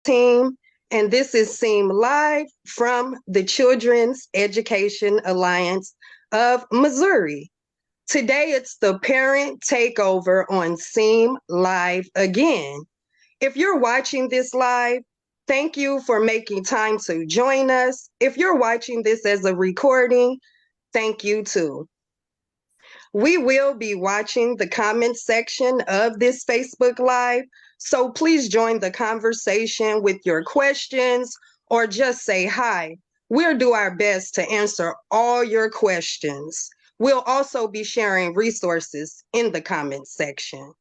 team, and this is Seam Live from the Children's Education Alliance of Missouri. Today it's the parent takeover on Seam Live again. If you're watching this live, thank you for making time to join us. If you're watching this as a recording, thank you too. We will be watching the comment section of this Facebook Live, so please join the conversation with your questions or just say hi. We'll do our best to answer all your questions. We'll also be sharing resources in the comment section.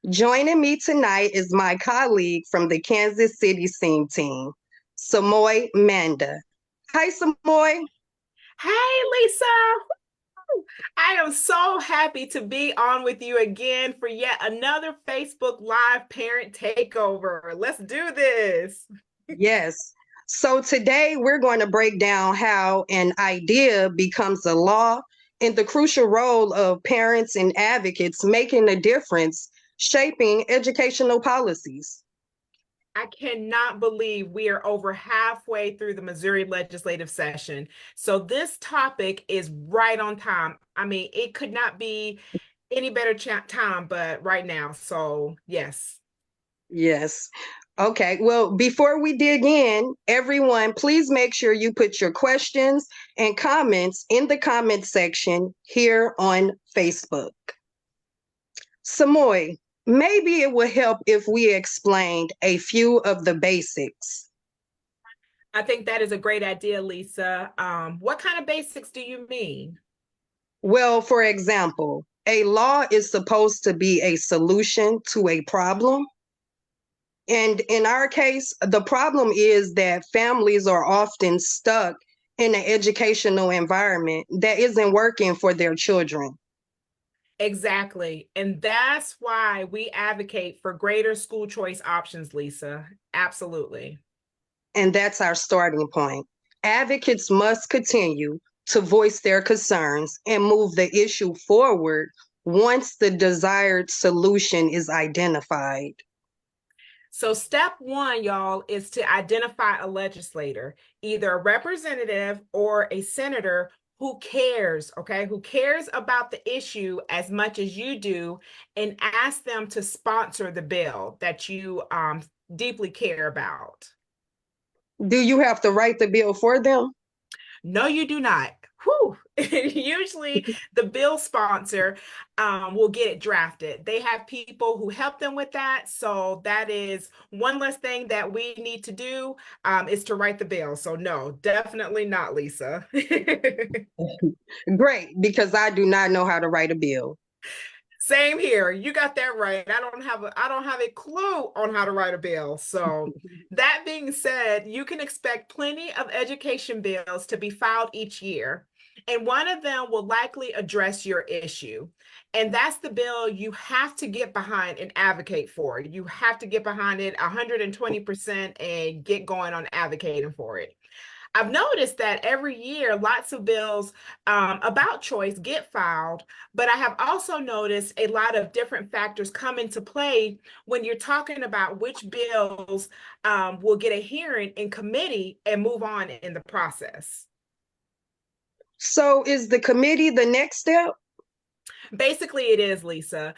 Joining me tonight is my colleague from the Kansas City Seam team, Samoy Manda. Hi, Samoy. Hey, Lisa. I am so happy to be on with you again for yet another Facebook Live parent takeover. Let's do this. Yes. So today we're going to break down how an idea becomes a law and the crucial role of parents and advocates making a difference, shaping educational policies. I cannot believe we are over halfway through the Missouri legislative session. So this topic is right on time. I mean, it could not be any better time, but right now. So, yes. Yes. Okay. Well, before we dig in, everyone, please make sure you put your questions and comments in the comment section here on Facebook. Samoy, maybe it would help if we explained a few of the basics. I think that is a great idea, Lisa. What kind of basics do you mean? Well, for example, a law is supposed to be a solution to a problem. And in our case, the problem is that families are often stuck in an educational environment that isn't working for their children. Exactly. And that's why we advocate for greater school choice options, Lisa. Absolutely. And that's our starting point. Advocates must continue to voice their concerns and move the issue forward once the desired solution is identified. So, step one, y'all, is to identify a legislator, either a representative or a senator who cares, okay, who cares about the issue as much as you do, and ask them to sponsor the bill that you deeply care about. Do you have to write the bill for them? No, you do not. Whew. Usually, the bill sponsor will get it drafted. They have people who help them with that. So that is one less thing that we need to do is to write the bill. So no, definitely not, Lisa. Great, because I do not know how to write a bill. Same here. You got that right. I don't have a clue on how to write a bill. So that being said, you can expect plenty of education bills to be filed each year. And one of them will likely address your issue. And that's the bill you have to get behind and advocate for. You have to get behind it 120% and get going on advocating for it. I've noticed that every year lots of bills about choice get filed, but I have also noticed a lot of different factors come into play when you're talking about which bills will get a hearing in committee and move on in the process. So is the committee the next step? Basically, it is, Lisa.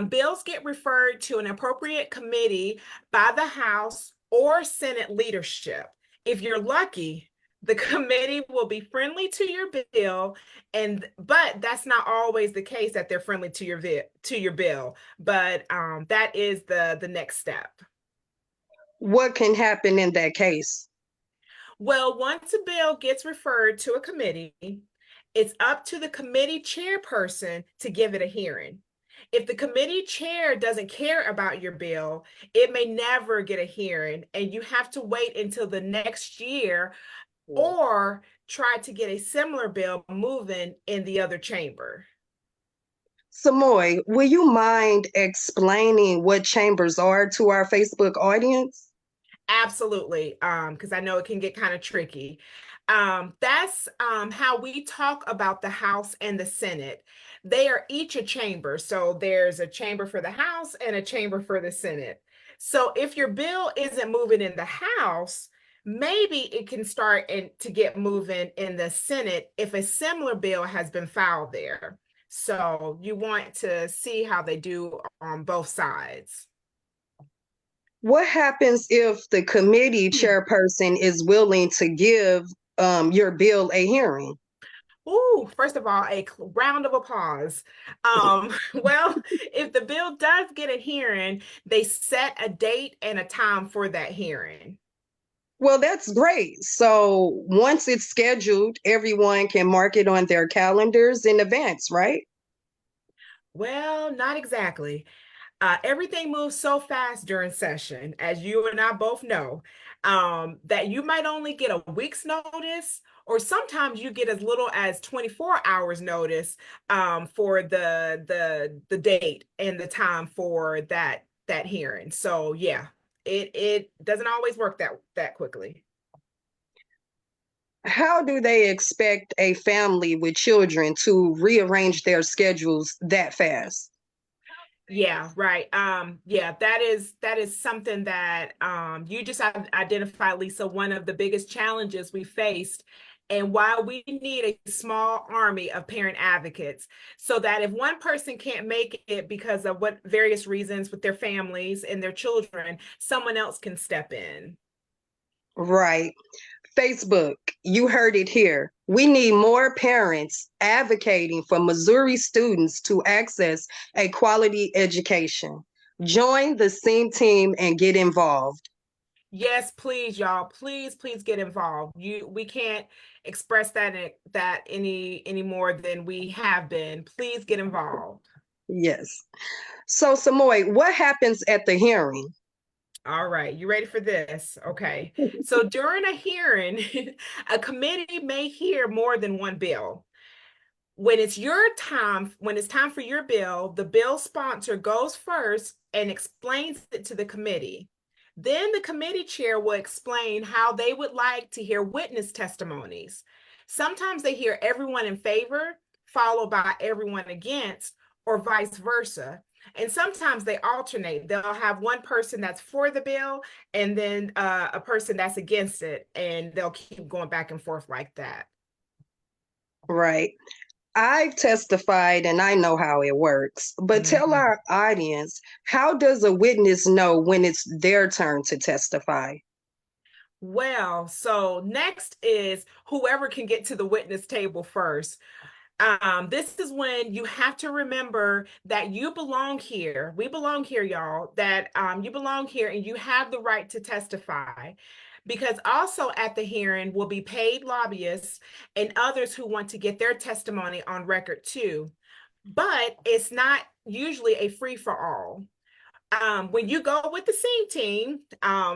Bills get referred to an appropriate committee by the House or Senate leadership. If you're lucky, the committee will be friendly to your bill, and but that's not always the case that they're friendly to your bill. But that is the next step. What can happen in that case? Well, once a bill gets referred to a committee, it's up to the committee chairperson to give it a hearing. If the committee chair doesn't care about your bill, it may never get a hearing, and you have to wait until the next year or try to get a similar bill moving in the other chamber. Samoy, will you mind explaining what chambers are to our Facebook audience? Absolutely, because I know it can get kind of tricky. That's how we talk about the House and the Senate. They are each a chamber. So there's a chamber for the House and a chamber for the Senate. So if your bill isn't moving in the House, maybe it can start to get moving in the Senate if a similar bill has been filed there. So you want to see how they do on both sides. What happens if the committee chairperson is willing to give your bill a hearing? Ooh, first of all, a round of applause. Well, if the bill does get a hearing, they set a date and a time for that hearing. Well, that's great. So once it's scheduled, everyone can mark it on their calendars in advance, right? Well, not exactly. Everything moves so fast during session, as you and I both know, that you might only get a week's notice, or sometimes you get as little as 24 hours notice for the date and the time for that hearing. So yeah, it doesn't always work that quickly. How do they expect a family with children to rearrange their schedules that fast? Yeah, right. Yeah, that is something that you just have identified, Lisa, one of the biggest challenges we faced and why we need a small army of parent advocates so that if one person can't make it because of what various reasons with their families and their children, someone else can step in. Right. Facebook, you heard it here. We need more parents advocating for Missouri students to access a quality education. Join the SEAM team and get involved. Yes, please, y'all. Please get involved. We can't express that any more than we have been. Please get involved. Yes. So, Samoy, what happens at the hearing? All right, you ready for this? Okay. So during a hearing, a committee may hear more than one bill. When it's time for your bill, the bill sponsor goes first and explains it to the committee. Then the committee chair will explain how they would like to hear witness testimonies. Sometimes they hear everyone in favor, followed by everyone against, or vice versa. And sometimes they alternate. They'll have one person that's for the bill and then a person that's against it, and they'll keep going back and forth like that. Right. I've testified and I know how it works, but tell Mhm. our audience, how does a witness know when it's their turn to testify? Well, so next is whoever can get to the witness table first. This is when you have to remember that you belong here. We belong here, y'all, that you belong here and you have the right to testify. Because also at the hearing will be paid lobbyists and others who want to get their testimony on record too. But it's not usually a free for all. When you go with the SEAM team,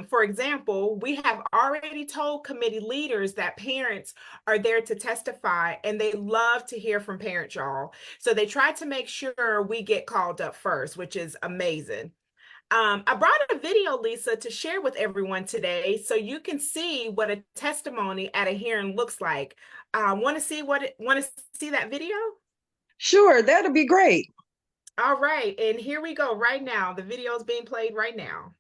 for example, we have already told committee leaders that parents are there to testify and they love to hear from parents, y'all. So they try to make sure we get called up first, which is amazing. I brought a video, Lisa, to share with everyone today so you can see what a testimony at a hearing looks like. Want to see that video? Sure, that'll be great. All right, and here we go right now. The video is being played right now.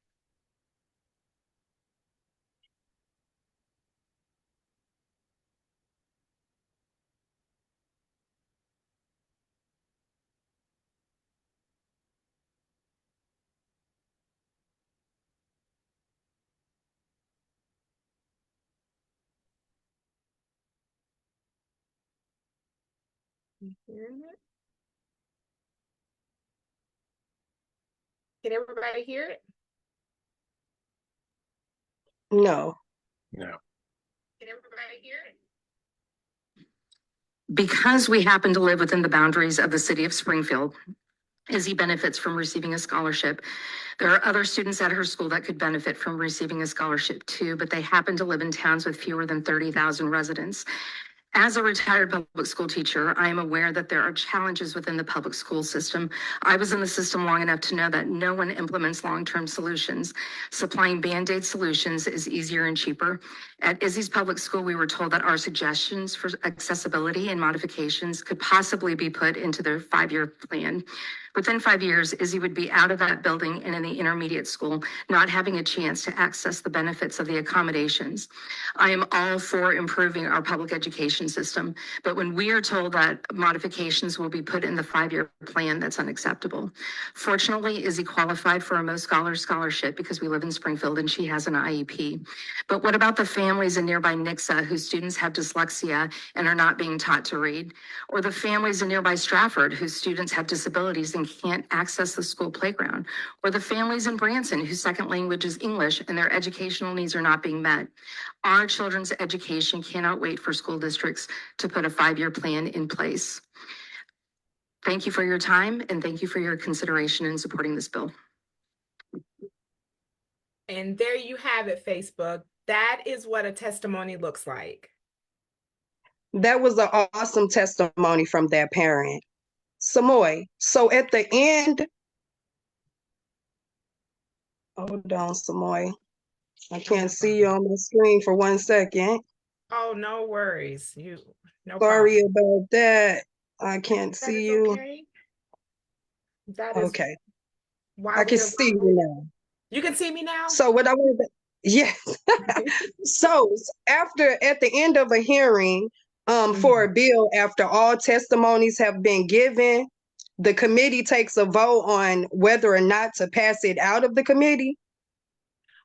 You hearing it? Can everybody hear it? No. No. Can everybody hear it? Because we happen to live within the boundaries of the city of Springfield, Izzy benefits from receiving a scholarship. There are other students at her school that could benefit from receiving a scholarship too, but they happen to live in towns with fewer than 30,000 residents. As a retired public school teacher, I am aware that there are challenges within the public school system. I was in the system long enough to know that no one implements long-term solutions. Supplying Band-Aid solutions is easier and cheaper. At Izzy's public school, we were told that our suggestions for accessibility and modifications could possibly be put into their 5-year plan. Within 5 years, Izzy would be out of that building and in the intermediate school, not having a chance to access the benefits of the accommodations. I am all for improving our public education system, but when we are told that modifications will be put in the 5-year plan, that's unacceptable. Fortunately, Izzy qualified for a Most Scholars Scholarship because we live in Springfield and she has an IEP. But what about the families in nearby Nixa whose students have dyslexia and are not being taught to read? Or the families in nearby Stratford whose students have disabilities and can't access the school playground? Or the families in Branson whose second language is English and their educational needs are not being met? Our children's education cannot wait for school districts to put a 5-year plan in place. Thank you for your time and thank you for your consideration in supporting this bill. And there you have it, Facebook. That is what a testimony looks like. That was an awesome testimony from that parent. Samoy, so at the end, hold on, Samoy. I can't see you on my screen for 1 second. Oh, no worries. No Sorry problem. about that. I can't That see is you. okay. That is Okay, why I can we are. see you now. You can see me now? So what I wanted to, yes. So at the end of a hearing for a bill, after all testimonies have been given, the committee takes a vote on whether or not to pass it out of the committee.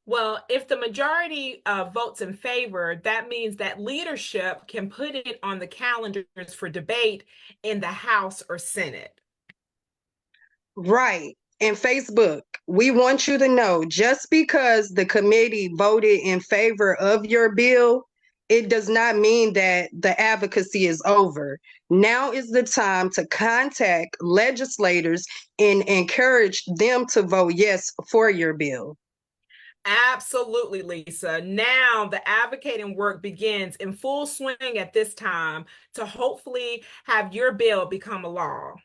Well, if the majority votes in favor, that means that leadership can put it on the calendars for debate in the House or Senate. Right. And Facebook, we want you to know, just because the committee voted in favor of your bill, it does not mean that the advocacy is over. Now is the time to contact legislators and encourage them to vote yes for your bill. Absolutely, Lisa. Now the advocating work begins in full swing at this time to hopefully have your bill become a law.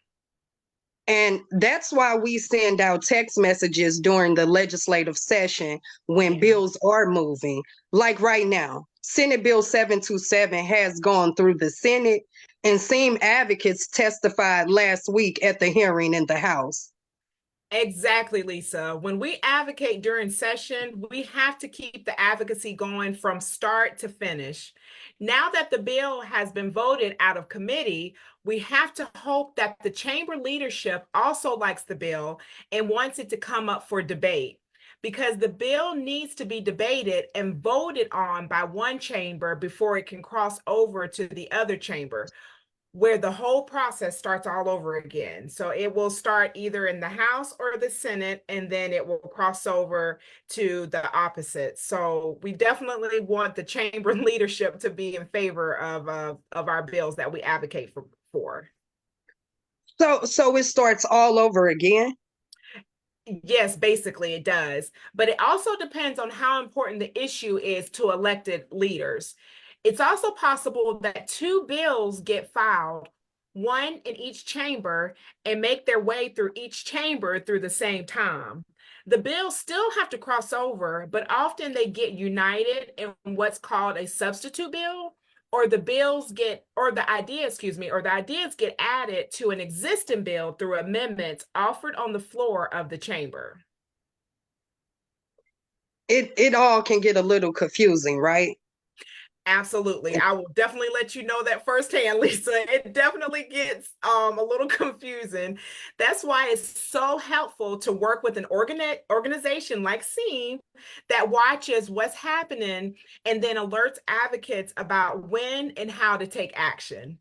And that's why we send out text messages during the legislative session when bills are moving. Like right now, Senate Bill 727 has gone through the Senate, and SEAM advocates testified last week at the hearing in the House. Exactly, Lisa. When we advocate during session, we have to keep the advocacy going from start to finish. Now that the bill has been voted out of committee, we have to hope that the chamber leadership also likes the bill and wants it to come up for debate, because the bill needs to be debated and voted on by one chamber before it can cross over to the other chamber, where the whole process starts all over again. So it will start either in the House or the Senate, and then it will cross over to the opposite. So we definitely want the chamber leadership to be in favor of our bills that we advocate for. So it starts all over again? Yes, basically it does. But it also depends on how important the issue is to elected leaders. It's also possible that two bills get filed, one in each chamber, and make their way through each chamber through the same time. The bills still have to cross over, but often they get united in what's called a substitute bill, or the bills get, or the idea, excuse me, or the ideas get added to an existing bill through amendments offered on the floor of the chamber. It all can get a little confusing, right? Absolutely. I will definitely let you know that firsthand, Lisa. It definitely gets a little confusing. That's why it's so helpful to work with an organization like SEAM that watches what's happening and then alerts advocates about when and how to take action.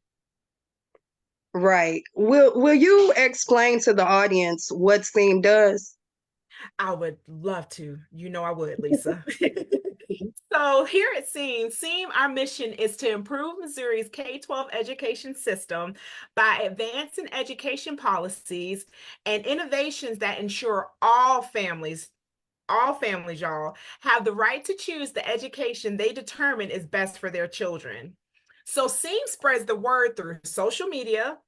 Right. Will you explain to the audience what SEAM does? I would love to. You know I would, Lisa. So here at SEAM, our mission is to improve Missouri's K-12 education system by advancing education policies and innovations that ensure all families, y'all, have the right to choose the education they determine is best for their children. So SEAM spreads the word through social media,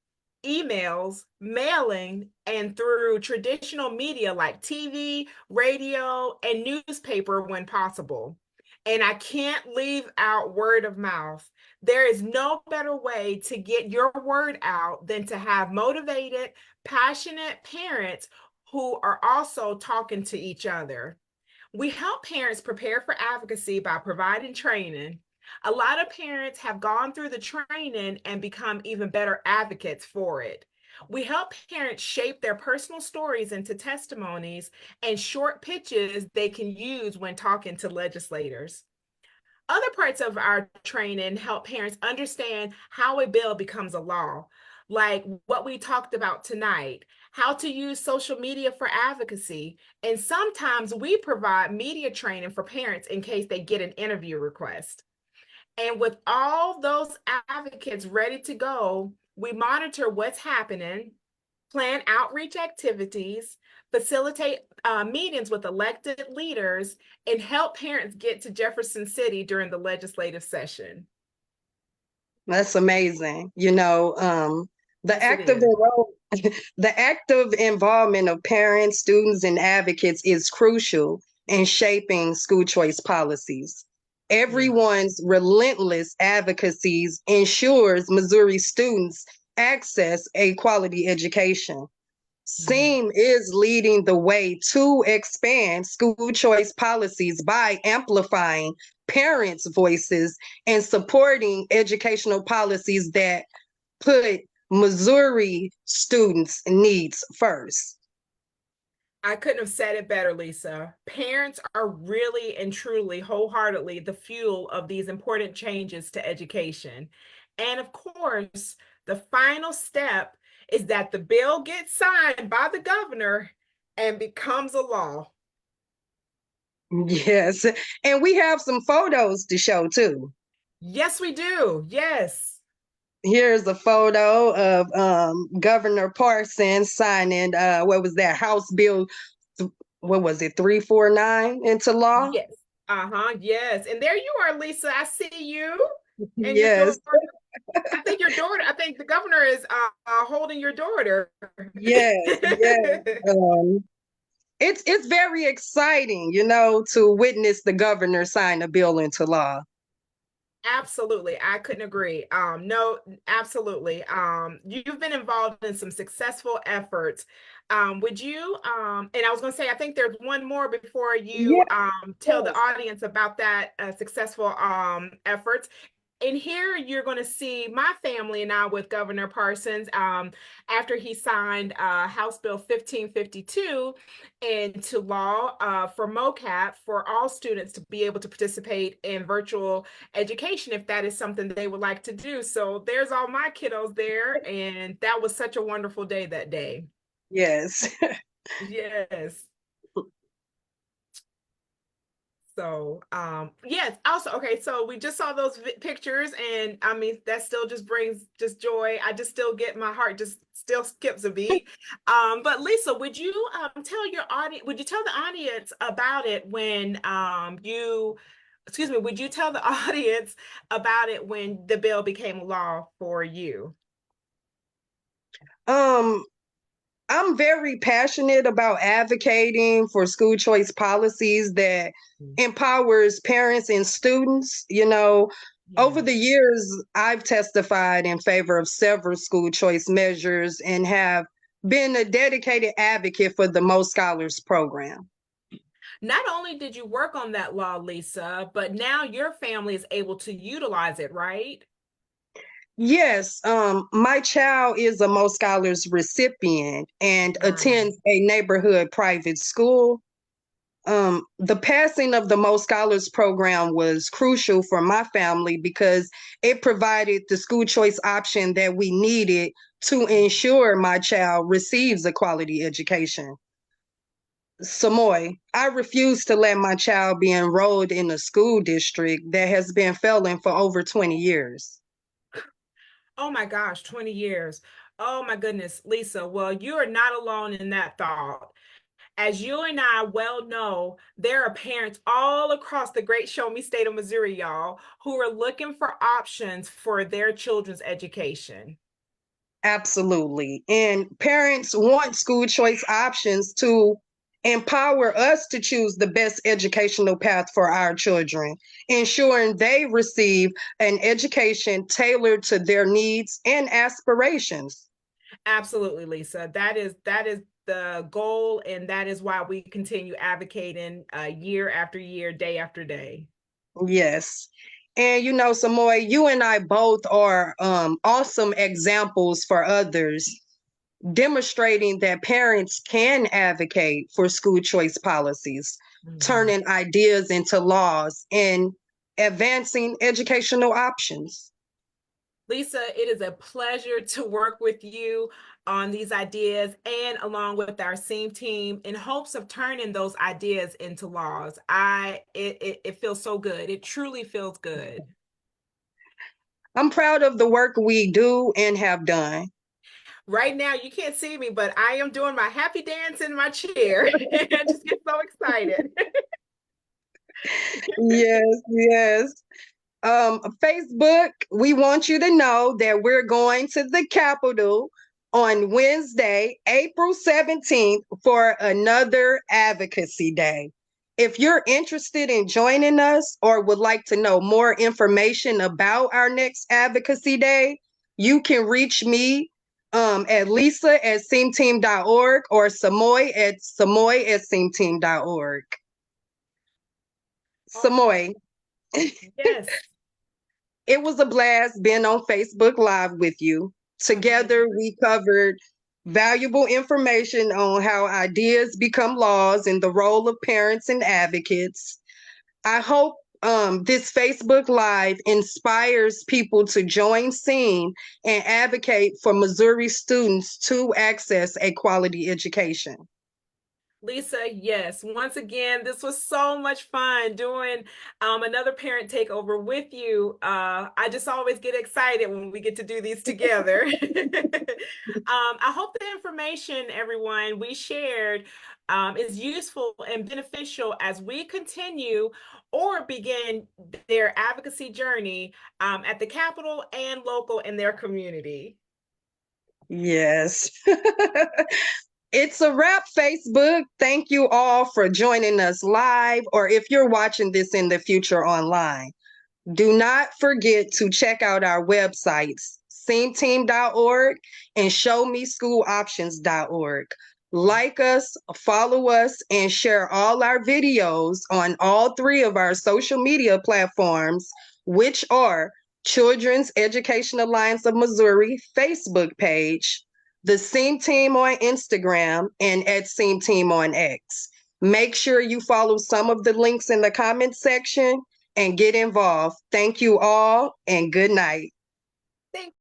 emails, mailing, and through traditional media like TV, radio, and newspaper when possible. And I can't leave out word of mouth. There is no better way to get your word out than to have motivated, passionate parents who are also talking to each other. We help parents prepare for advocacy by providing training. A lot of parents have gone through the training and become even better advocates for it. We help parents shape their personal stories into testimonies and short pitches they can use when talking to legislators. Other parts of our training help parents understand how a bill becomes a law, like what we talked about tonight, how to use social media for advocacy, and sometimes we provide media training for parents in case they get an interview request. And with all those advocates ready to go, we monitor what's happening, plan outreach activities, facilitate meetings with elected leaders, and help parents get to Jefferson City during the legislative session. That's amazing. You know, the Yes, it active is. the active involvement of parents, students, and advocates is crucial in shaping school choice policies. Yeah. Everyone's relentless advocacies ensures Missouri students access a quality education. Mhm. SEAM is leading the way to expand school choice policies by amplifying parents' voices and supporting educational policies that put Missouri students' needs first. I couldn't have said it better, Lisa. Parents are really and truly, wholeheartedly the fuel of these important changes to education. And of course, the final step is that the bill gets signed by the governor and becomes a law. Yes, and we have some photos to show too. Yes, we do. Yes. Here's a photo of Governor Parsons signing what was that House Bill? What was it, 349 into law? Yes. Uh-huh. Yes. And there you are, Lisa. I see you and your Yes, daughter. I think the governor is holding your daughter. yes, yes. Um, it's very exciting, you know, to witness the governor sign a bill into law. Absolutely. I couldn't agree. No, absolutely. You've been involved in some successful efforts. Would you, and I was going to say, I think there's one more before you Yes, tell the yes, audience about that successful efforts. And here you're going to see my family and I with Governor Parsons after he signed House Bill 1552 into law for MOCAP for all students to be able to participate in virtual education if that is something they would like to do. So there's all my kiddos there, and that was such a wonderful day that day. yes. Yes. So, yes, also, okay, so we just saw those pictures, and I mean, that still just brings just joy. I just still get my heart just still skips a beat. But Lisa, would you tell your audience, would you tell the audience about it when excuse me, would you tell the audience about it when the bill became law for you? Um, I'm very passionate about advocating for school choice policies that empowers parents and students. You know, over Yeah. the years, I've testified in favor of several school choice measures and have been a dedicated advocate for the Most Scholars program. Not only did you work on that law, Lisa, but now your family is able to utilize it, right? Yes, my child is a Most Scholars recipient and Wow. attends a neighborhood private school. The passing of the Most Scholars program was crucial for my family because it provided the school choice option that we needed to ensure my child receives a quality education. Samoy, I refuse to let my child be enrolled in a school district that has been failing for over 20 years. Oh my gosh, 20 years. Oh my goodness, Lisa. Well, you are not alone in that thought. As you and I well know, there are parents all across the great show me state of Missouri, y'all, who are looking for options for their children's education. Absolutely. And parents want school choice options to Empower us to choose the best educational path for our children, ensuring they receive an education tailored to their needs and aspirations. Absolutely, Lisa. That is the goal, and that is why we continue advocating year after year, day after day. Yes. And Samoy, you and I both are awesome examples for others, demonstrating that parents can advocate for school choice policies, turning ideas into laws, and advancing educational options. Lisa, it is a pleasure to work with you on these ideas and along with our SEAM team in hopes of turning those ideas into laws. It feels so good. It truly feels good. I'm proud of the work we do and have done. Right now, you can't see me, but I am doing my happy dance in my chair. I just get so excited. Yes, yes. Facebook, we want you to know that we're going to the Capitol on Wednesday, April 17th for another advocacy day. If you're interested in joining us or would like to know more information about our next advocacy day, you can reach me at lisa@seamteam.org or samoy@seamteam.org. Samoy. Yes. It was a blast being on Facebook Live with you. Together, we covered valuable information on how ideas become laws and the role of parents and advocates. I hope this Facebook Live inspires people to join SEAM and advocate for Missouri students to access a quality education. Lisa, yes. Once again, this was so much fun doing another parent takeover with you. I just always get excited when we get to do these together. I hope the information, everyone, we shared is useful and beneficial as we continue or begin their advocacy journey at the Capitol and local in their community. Yes. It's a wrap, Facebook. Thank you all for joining us live, or if you're watching this in the future online. Do not forget to check out our websites, seamteam.org and showmeschooloptions.org. Like us, follow us, and share all our videos on all three of our social media platforms, which are Children's Education Alliance of Missouri Facebook page, the SEAM Team on Instagram, and at SEAM Team on X. Make sure you follow some of the links in the comment section and get involved. Thank you all and good night. Thank